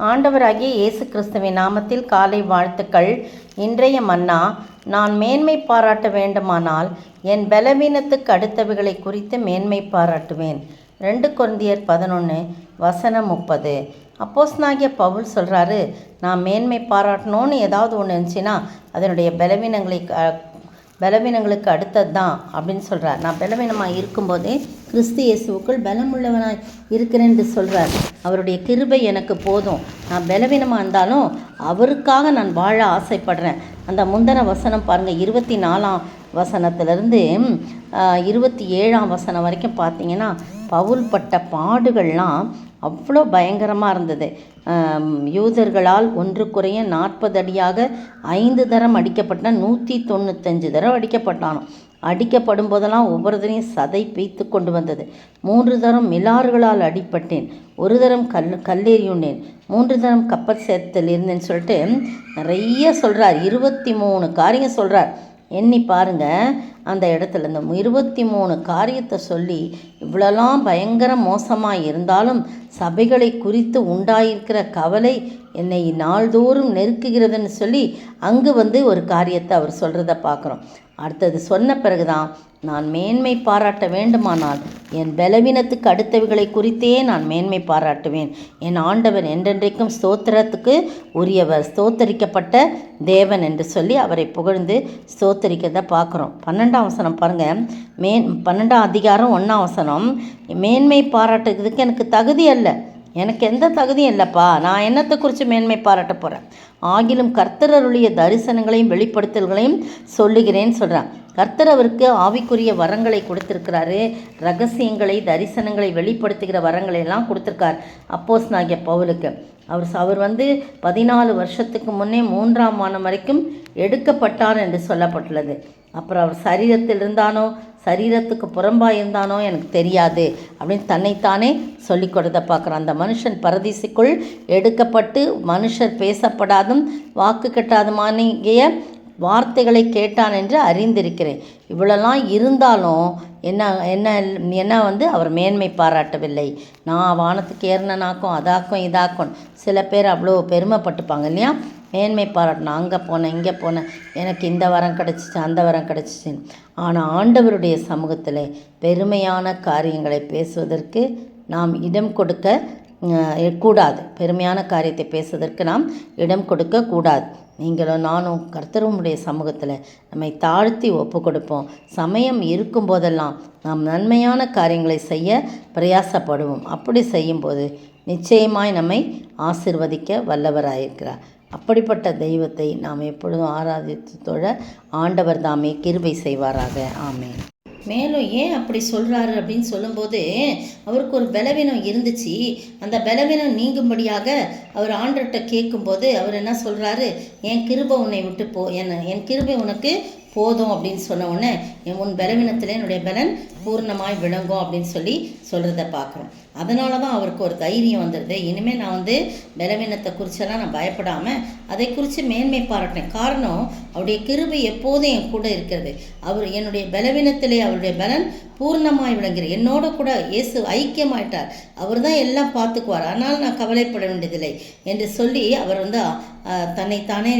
ஆண்டவராகிய இயேசு கிறிஸ்துவின் நாமத்தில் காலை வாழ்த்துக்கள். இன்றைய மன்னா, நான் மேன்மை பாராட்ட வேண்டுமானால் என் பலவீனத்துக்கு அடுத்தவைகளை குறித்து மேன்மை பாராட்டுவேன். 2 கொரிந்தியர் 11:30. அப்போஸ்தலனாகிய பவுல் சொல்கிறாரு, நான் மேன்மை பாராட்டணும்னு ஏதாவது ஒன்று இருந்துச்சுன்னா அதனுடைய பலவீனங்களுக்கு அடுத்தது தான் அப்படின்னு சொல்கிறார். நான் பலவீனமாக இருக்கும்போதே கிறிஸ்து இயேசுவுக்குள் பலமுள்ளவனாய் இருக்கிறேன் என்று சொல்கிறார். அவருடைய கிருபை எனக்கு போதும். நான் பலவீனமாக இருந்தாலும் அவருக்காக நான் வாழ ஆசைப்படுறேன். அந்த முந்தின வசனம் பாருங்கள், 24ஆம் வசனத்திலிருந்து 27ஆம் வசனம் வரைக்கும் பார்த்தீங்கன்னா பவுல் பட்ட பாடுகள்லாம் அவ்வளோ பயங்கரமாக இருந்தது. யூதர்களால் 1 குறைய 40 அடியாக 5 தரம் அடிக்கப்பட்ட 195 தரம் அடிக்கப்பட்டானோ. அடிக்கப்படும் போதெல்லாம் ஒவ்வொருத்தரையும் சதை பீய்த்து கொண்டு வந்தது. 3 தரம் மிலாறுகளால் அடிப்பட்டேன், 1 தரம் கல்லேறியுண்டேன், 3 தரம் கப்பல் சேத்தில் இருந்தேன்னு சொல்லிட்டு நிறைய சொல்கிறார். 23 காரியம் சொல்கிறார். எண்ணி பாருங்கள், அந்த இடத்துல இந்த 23 காரியத்தை சொல்லி இவ்வளோலாம் பயங்கர மோசமாக இருந்தாலும் சபைகளை குறித்து உண்டாயிருக்கிற கவலை என்னை நாள்தோறும் நெருக்குகிறதுன்னு சொல்லி அங்கு ஒரு காரியத்தை அவர் சொல்கிறத பார்க்குறோம். அடுத்தது சொன்ன பிறகுதான், நான் மேன்மை பாராட்ட வேண்டுமானால் என் பலவீனத்துக்கு அடுத்தவைகளை குறித்தே நான் மேன்மை பாராட்டுவேன். என் ஆண்டவர் என்றென்றைக்கும் ஸ்தோத்திரத்துக்கு உரியவர், ஸ்தோத்தரிக்கப்பட்ட தேவன் என்று சொல்லி அவரை புகழ்ந்து ஸ்தோத்தரிக்கிறத பார்க்குறோம். 12ஆம் வசனம் பாருங்கள், 12ஆம் அதிகாரம் 1ஆம் வசனம், மேன்மை பாராட்டுறதுக்கு எனக்கு தகுதி அல்ல, எனக்கு எந்த தகுதியும் இல்லைப்பா, நான் என்னத்தை குறித்து மேன்மை பாராட்ட போகிறேன். ஆகிலும் கர்த்தர் அருளிய தரிசனங்களையும் வெளிப்படுத்தல்களையும் சொல்லுகிறேன்னு சொல்கிறான். கர்த்தர் அவருக்கு ஆவிக்குரிய வரங்களை கொடுத்துருக்கிறாரு. ரகசியங்களை, தரிசனங்களை வெளிப்படுத்துகிற வரங்களை எல்லாம் கொடுத்துருக்கார் அப்போஸ்தலனாகிய பவுலுக்கு. அவர் 14 வருஷத்துக்கு முன்னே 3ஆம் வானம் வரைக்கும் எடுக்கப்பட்டார் என்று சொல்லப்பட்டுள்ளது. அப்புறம் அவர் சரீரத்தில் இருந்தானோ சரீரத்துக்கு புறம்பாக இருந்தானோ எனக்கு தெரியாது அப்படின்னு தன்னைத்தானே சொல்லி கொடுத்த பார்க்குறான். அந்த மனுஷன் பரதீசுக்குள் எடுக்கப்பட்டு மனுஷர் பேசப்படாதும் வாக்கு கட்டாதுமானிய வார்த்தைகளை கேட்டான் என்று அறிந்திருக்கிறேன். இவ்வளோலாம் இருந்தாலும் என்ன அவர் மேன்மை பாராட்டவில்லை. நான் வானத்துக்கு ஏறினாக்கும் அதாக்கும் இதாக்கும். சில பேர் அவ்வளோ பெருமைப்பட்டுப்பாங்க இல்லையா, மேன்மை பாராட்டணும், அங்கே போனேன் இங்கே போனேன், எனக்கு இந்த வரம் கிடச்சிச்சு அந்த வரம் கிடச்சிச்சின்னு. ஆனால் ஆண்டவருடைய சமூகத்தில் பெருமையான காரியங்களை பேசுவதற்கு நாம் இடம் கொடுக்க கூடாது. பெருமையான காரியத்தை பேசுவதற்கு நாம் இடம் கொடுக்க கூடாது. நீங்களும் நானும் கர்த்தருடைய சமூகத்தில் நம்மை தாழ்த்தி ஒப்பு கொடுப்போம். சமயம் இருக்கும்போதெல்லாம் நாம் நன்மையான காரியங்களை செய்ய பிரயாசப்படுவோம். அப்படி செய்யும்போது நிச்சயமாய் நம்மை ஆசீர்வதிக்க வல்லவராயிருக்கிறார். அப்படிப்பட்ட தெய்வத்தை நாம் எப்பொழுதும் ஆராதித்து தொழ ஆண்டவர் தாமே கிருபை செய்வாராக. ஆமென். மேலும் ஏன் அப்படி சொல்கிறாரு அப்படின்னு சொல்லும்போது, அவருக்கு ஒரு பலவீனம் இருந்துச்சு. அந்த பலவீனம் நீங்கும்படியாக அவர் ஆண்டவர்கிட்ட கேட்கும்போது அவர் என்ன சொல்கிறாரு, என் கிருபை உன்னை விட்டு என் கிருபை உனக்கு போதும் அப்படின்னு சொன்ன உடனே உன் பலவீனத்தில் என்னுடைய பலன் பூர்ணமாய் விளங்கும் அப்படின்னு சொல்கிறத பார்க்குறோம். அதனால தான் அவருக்கு ஒரு தைரியம் வந்துடுது. இனிமேல் நான் பலவீனத்தை குறிச்செல்லாம் நான் பயப்படாமல் அதை குறித்து மேன்மை பாராட்டினேன். காரணம், அவருடைய கிருபை எப்போதும் என் கூட இருக்கிறது. அவர் என்னுடைய பலவீனத்திலே அவருடைய பலன் பூர்ணமாய் விளங்குகிறார். என்னோட கூட இயேசு ஐக்கியமாயிட்டார். அவர் தான் எல்லாம் பார்த்துக்குவார், அதனால் நான் கவலைப்பட வேண்டியதில்லை என்று சொல்லி அவர் தன்னைத்தானே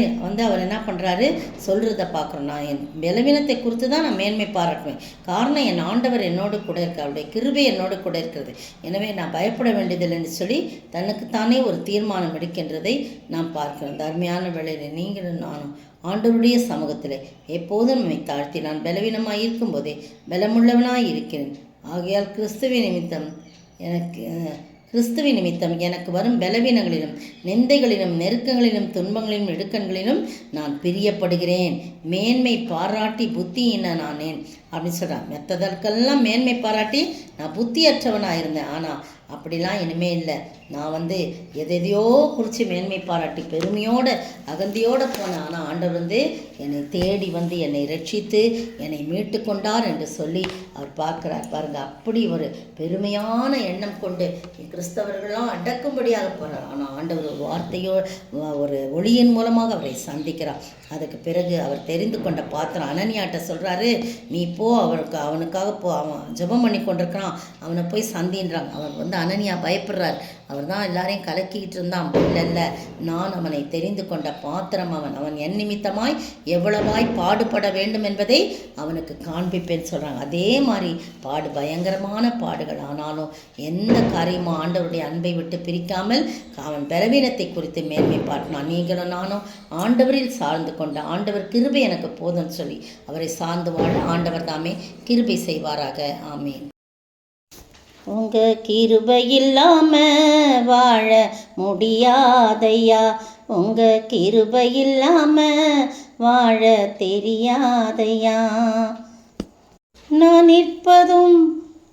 அவர் என்ன பண்ணுறாரு சொல்கிறத பார்க்குறோம். நான் என் பலவீனத்தை குறித்து தான் நான் மேன்மை பாராட்டுவேன். காரணம், என் ஆண்டவர் என்னோடு கூட இருக்க, அவருடைய கிருபை என்னோடு கூட இருக்கிறது. எனவே நான் பயப்பட வேண்டியதில்லை என்று சொல்லி தனக்குத்தானே ஒரு தீர்மானம் எடுக்கின்றதை நாம் பார்க்கிறோம். தர்மையான வேளையில் நீங்களும் நானும் ஆண்டவருடைய சமூகத்தில் எப்போதும் நம்மை தாழ்த்தி, நான் பலவீனமாக இருக்கும்போதே பலமுள்ளவனாய் இருக்கிறேன். ஆகையால் கிறிஸ்துவின் நிமித்தம் எனக்கு வரும் பலவீனங்களிலும் நிந்தைகளிலும் நெருக்கங்களிலும் துன்பங்களிலும் இடுக்கண்களிலும் நான் பிரியப்படுகிறேன். மேன்மை பாராட்டி புத்தியின நானேன் அப்படின்னு சொல்கிறான். மெத்ததற்கெல்லாம் மேன்மை பாராட்டி நான் புத்தியற்றவனாக இருந்தேன். ஆனால் அப்படிலாம் இனிமேல் இல்லை. நான் எதையோ குறித்து மேன்மை பாராட்டி பெருமையோடு அகந்தியோடு போனேன். ஆனால் ஆண்டவர் என்னை தேடி என்னை ரட்சித்து என்னை மீட்டு கொண்டார் என்று சொல்லி அவர் பார்க்குறார். பாருங்கள், அப்படி ஒரு பெருமையான எண்ணம் கொண்டு கிறிஸ்தவர்களெலாம் அடக்கும்படியாக போகிறார். ஆனால் ஆண்டவர் ஒரு வார்த்தையோ ஒரு ஒளியின் மூலமாக அவரை சந்திக்கிறார். அதுக்கு பிறகு அவர் தெரிந்து கொண்ட பாத்திரம் அனனியாட்ட சொல்கிறாரு, நீ போ, அவனுக்காக போ, அவன் ஜெபம் பண்ணி கொண்டிருக்கிறான், அவனை போய் சந்தின்றாங்க. அவன் அனனியா பயப்படுறார். அவர் தான் எல்லாரையும் கலக்கிக்கிட்டு இருந்தான். இல்லை, நான் அவனை தெரிந்து கொண்ட பாத்திரம் அவன் என் நிமித்தமாய் எவ்வளவாய் பாடுபட வேண்டும் என்பதை அவனுக்கு காண்பிப்பேன்னு சொல்கிறாங்க. அதே மாதிரி பயங்கரமான பாடுகள், ஆனாலும் எந்த காரியமும் ஆண்டவருடைய அன்பை விட்டு பிரிக்காமல் அவன் பலவீனத்தை குறித்து மேன்மை பாட்டினான். நீங்களும் நானும் ஆண்டவரில் சார்ந்து கொண்ட ஆண்டவர் கிருபை எனக்கு போதும்னு சொல்லி அவரை சார்ந்து வாழ ஆண்டவர் தாமே கிருபை செய்வாராக. ஆமீன். உங்க கிருபை இல்லாம வாழ முடியாதையா, உங்க கிருபை இல்லாம வாழ தெரியாதையா. நான் நிற்பதும்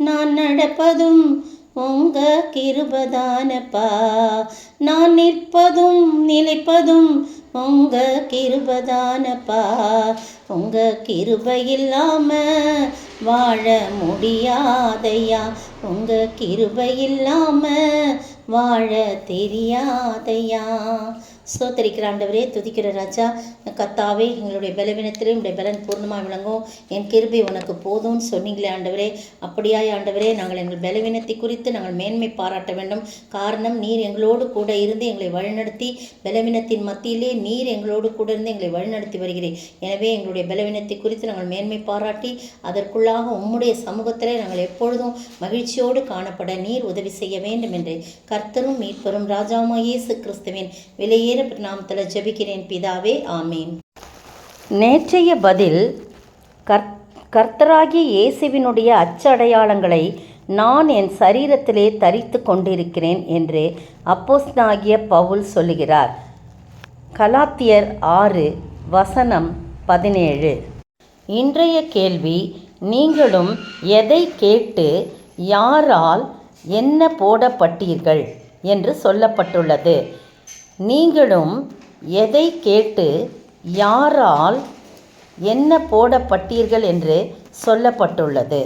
நான் நடப்பதும் உங்க கிருபதானப்பா, நான் நிற்பதும் நிலைப்பதும் உங்க கிருபதானப்பா. உங்க கிருபை இல்லாம வாழ முடியாதையா, உங்க கிருபை இல்லாம வாழ தெரியாதையா. ஸ்தோத்திரிக்கிற ஆண்டவரே, துதிக்கிற ராஜா, கர்த்தாவே, எங்களுடைய பலவீனத்திலே உடைய பலன் பூர்ணமாக விளங்கும், என் கிருபை உனக்கு போதும்னு சொன்னீங்களே ஆண்டவரே. அப்படியாய் ஆண்டவரே, நாங்கள் எங்கள் பலவீனத்தை குறித்து நாங்கள் மேன்மை பாராட்ட வேண்டும். காரணம், நீர் எங்களோடு கூட இருந்து எங்களை வழிநடத்தி, பலவீனத்தின் மத்தியிலே நீர் எங்களோடு கூட இருந்து எங்களை வழிநடத்தி வருகிறேன். எனவே எங்களுடைய பலவீனத்தை குறித்து நாங்கள் மேன்மை பாராட்டி அதற்குள்ளாக உம்முடைய சமூகத்திலே நாங்கள் எப்பொழுதும் மகிழ்ச்சியோடு காணப்பட நீர் உதவி செய்ய வேண்டும் என்று கர்த்தரும் மீட்பரும் ராஜாவுமாகிய இயேசு கிறிஸ்துவின் விலையேற நாமத்தில் ஜெபிக்கிறேன் பிதாவே, ஆமீன். நேற்றைய பதில், கர்த்தராகிய இயேசுவினுடைய அச்சடையாளங்களை நான் என் சரீரத்திலே தரித்து கொண்டிருக்கிறேன் என்று அப்போஸ்தலனாகிய பவுல் சொல்லுகிறார். கலாத்தியர் 6:17. இன்றைய கேள்வி, நீங்களும் எதை கேட்டு யாரால் என்ன போடப்பட்டீர்கள் என்று சொல்லப்பட்டுள்ளது. நீங்களும் எதை கேட்டு யாரால் என்ன போடப்பட்டீர்கள் என்று சொல்லப்பட்டுள்ளது.